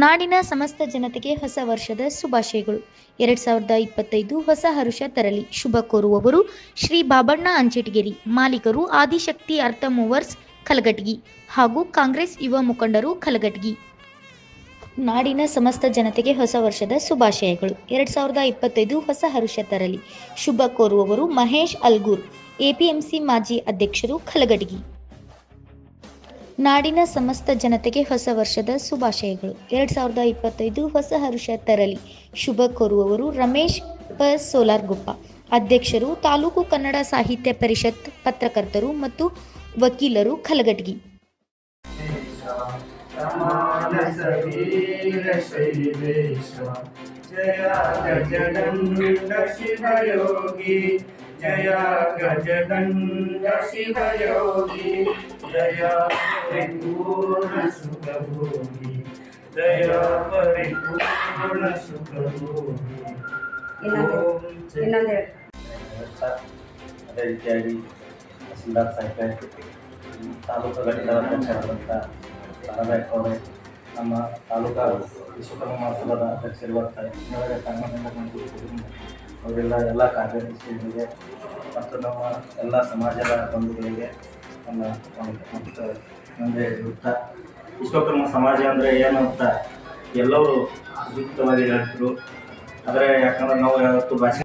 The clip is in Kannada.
ನಾಡಿನ ಸಮಸ್ತ ಜನತೆಗೆ ಹೊಸ ವರ್ಷದ ಶುಭಾಶಯಗಳು. 2025 ಹೊಸ ಹರುಷ ತರಲಿ. ಶುಭ ಕೋರುವವರು ಶ್ರೀ ಬಾಬಣ್ಣ ಅಂಚೆಟಗಿರಿ, ಮಾಲೀಕರು ಆದಿಶಕ್ತಿ ಅರ್ಥ ಮೂವರ್ಸ್ ಕಲಘಟಗಿ ಹಾಗೂ ಕಾಂಗ್ರೆಸ್ ಯುವ ಮುಖಂಡರು ಕಲಘಟಗಿ. ನಾಡಿನ ಸಮಸ್ತ ಜನತೆಗೆ ಹೊಸ ವರ್ಷದ ಶುಭಾಶಯಗಳು. 2025 ಹೊಸ ಹರುಷ ತರಲಿ. ಶುಭ ಕೋರುವವರು ಮಹೇಶ್ ಅಲ್ಗೂರ್, ಎಪಿಎಂಸಿ ಮಾಜಿ ಅಧ್ಯಕ್ಷರು ಕಲಘಟಗಿ. ನಾಡಿನ ಸಮಸ್ತ ಜನತೆಗೆ ಹೊಸ ವರ್ಷದ ಶುಭಾಶಯಗಳು. 2025 ಹೊಸ ಹರುಷ ತರಲಿ. ಶುಭ ಕೋರುವವರು ರಮೇಶ್ ಸೋಲಾರ್ಗುಪ್ಪ, ಅಧ್ಯಕ್ಷರು ತಾಲೂಕು ಕನ್ನಡ ಸಾಹಿತ್ಯ ಪರಿಷತ್, ಪತ್ರಕರ್ತರು ಮತ್ತು ವಕೀಲರು ಕಲಘಟಗಿ. जय गजदंड शिवयोगी, जय परिपूर्ण सुखभोगी, जय परिपूर्ण सुखभोगी. ಅದೇ ರೀತಿಯಾಗಿ ತಹಸೀಲ್ದಾರ್ ಸಾಹೇಬ್, ತಾಲೂಕು ಘಟಕದ ಅಧ್ಯಕ್ಷರಾದಂಥ ಅವರು, ನಮ್ಮ ತಾಲೂಕಾ ವಿಶ್ವಕರ್ಮ ಮಹೋತ್ಸವದ ಅಧ್ಯಕ್ಷರಿರುವಂಥ ಅವರೆಲ್ಲ ಕಾರ್ಯದರ್ಶಿಗಳಿಗೆ ಮತ್ತು ನಮ್ಮ ಎಲ್ಲ ಸಮಾಜದ ಬಂಧುಗಳಿಗೆ ನನ್ನ ಮುಂದೆ ಇರುತ್ತಾ, ವಿಶ್ವಕರ್ಮ ಸಮಾಜ ಅಂದರೆ ಏನು ಅಂತ ಎಲ್ಲರೂ ಸೂಕ್ತವಾಗಿ ಹೇಳ್ತಿದ್ರು. ಆದರೆ ಯಾಕಂದ್ರೆ ನಾವು ಯಾವತ್ತು ಭಾಷೆ